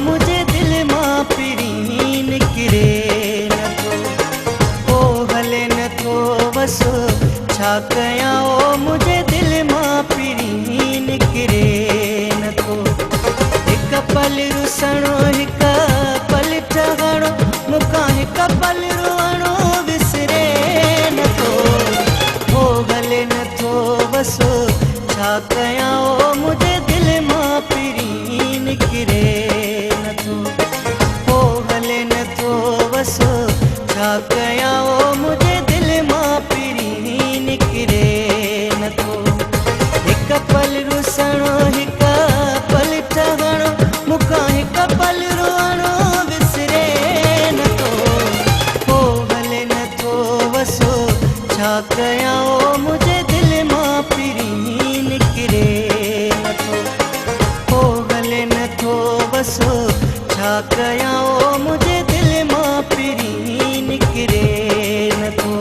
मुझे दिल मां पिरी निकिरे नथो ओ हले नथो वसो छा कयां ओ मुझे दिल मां पिरी निकिरे नथो हिक पल रुसणो हिक पल ठहणो मूंखां हिक पल रुअणो विसरे नथो ओ हले नथो वसो छा कयां ओ मुझे दिल मां पिरी निकिरे नथो ओ हले नथो वसो छा कयां ओ मुझे दिल मां पिरी निकिरे नथो हिक पल रुसणो हिक पल ठहणो मूंखां हिक पल रुअणो विसरे नथो ओ हले नथो वसो छा कयां ओ मुझे दिल मां पिरी निकिरे नथो ओ हले नथो वसो छा कयां ओ मुझे दिल मां पिरी निकिरे नथो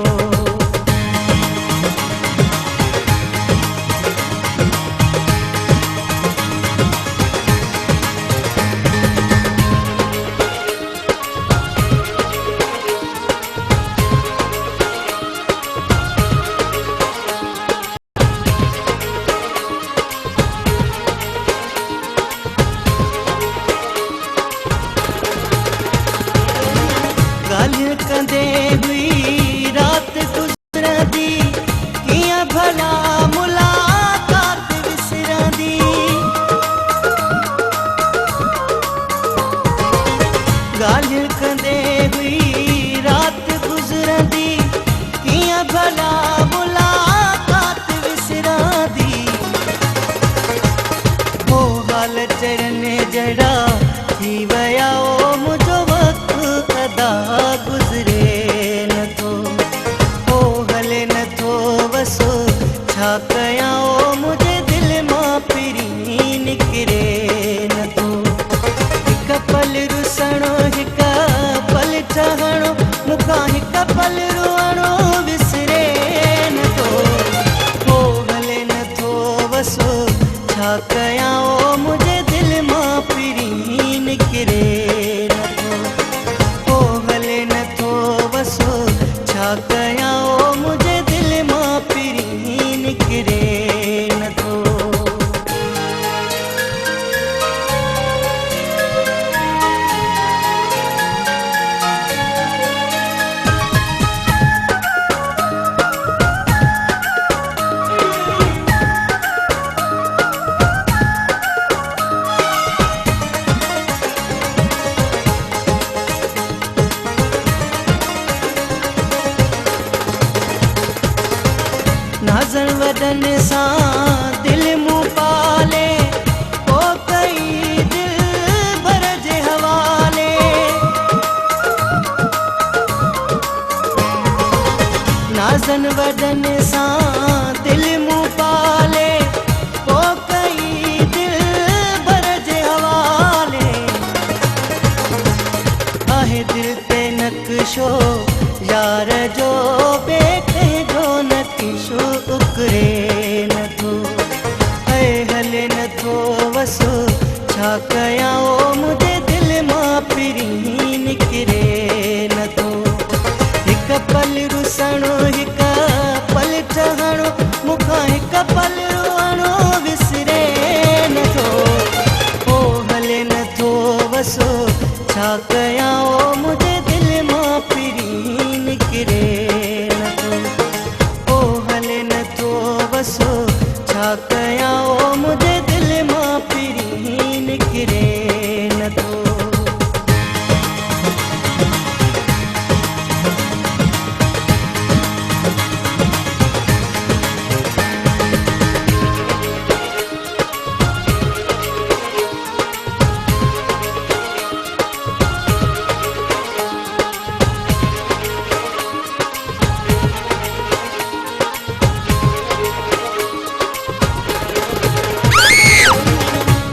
ॻाल्हि कंदे हुई रात गुज़रंदी कीअं भला मुलाक़ात विसरंदी ॻाल्हि कंदे हुई रात गुज़रंदी कीअं भला मुलाक़ात विसरंदी ओ हाल चढ़ने जड़ा थी वया ओ मुझो वक़्तु अदा गुज़रे नथो ओ हले नथो वसो छा कयां ओ मुझे दिल मां पिरी निकिरे नथो हिक पल रुसणो हिक पल ठहणो मूंखां हिक पल रुअणो विसरे नथो ओ हले नथो वसो छा कयां ओ मुझे दिल मां पिरी निकिरे नथो ओ हले नथो वसो छा कयां ओ मुझे दिल मां पिरी निकिरे नथो नाज़न वदन सां दिल मूं पाले ओ कई दिल भर जे हवाले नाज़न वदन सां दिल मूं पाले ओ कई दिल भर जे हवाले आहे दिल ते नक्शो यार जो बेटे जो नक्शो उकरे नथो ऐ हले नथो वसो छा कयां ओ मुझे दिल मां पिरी निकिरे नथो हिक पल रुसणो हिक पल ठहणो मूंखां हिक पल रुअणो विसरे नथो ओ हले नथो वसो छा कयां ओ मुझे दिल मां पिरी निकिरे नथो ओ हले नथो वसो छा कयां ओ मुझे दिल मां पिरी निकिरे नथो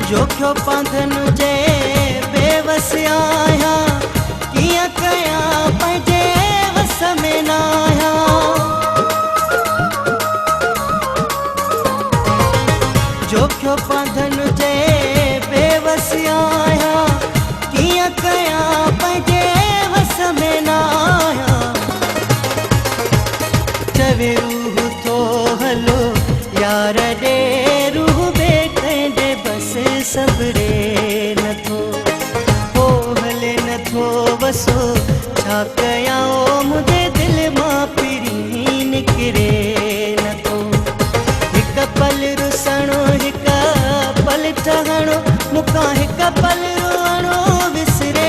जोखियो पांधन जे बेवस आहियां कीअं कयां पंहिंजे वस में न आहियां जोखियो पांधन जे बेवस आहियां वसो छा कयां ओ मुंहिंजे दिलि मां पिरी निकिरे नथो। हिकु पल रुसणो हिकु पल ठहणो मूंखां हिकु पल रुअणो विसरे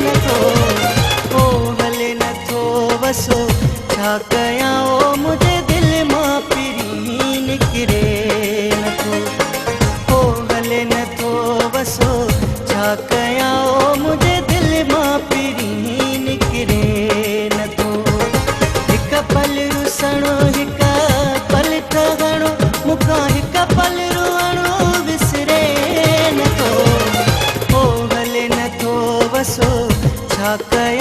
नथो। ओ हले नथो वसो छा कयां ओ मुंहिंजे दिलि मां पिरी निकिरे नथो। ओ हले नथो वसो छा कयां ओ मुंहिंजे दिलि मां पिरी निकिरे नथो। हिकु पल रुसणो हिकु पल ठहणो मूंखां हिकु पल रुअणो विसरे नथो। ओ हले नथो वसो छा कयां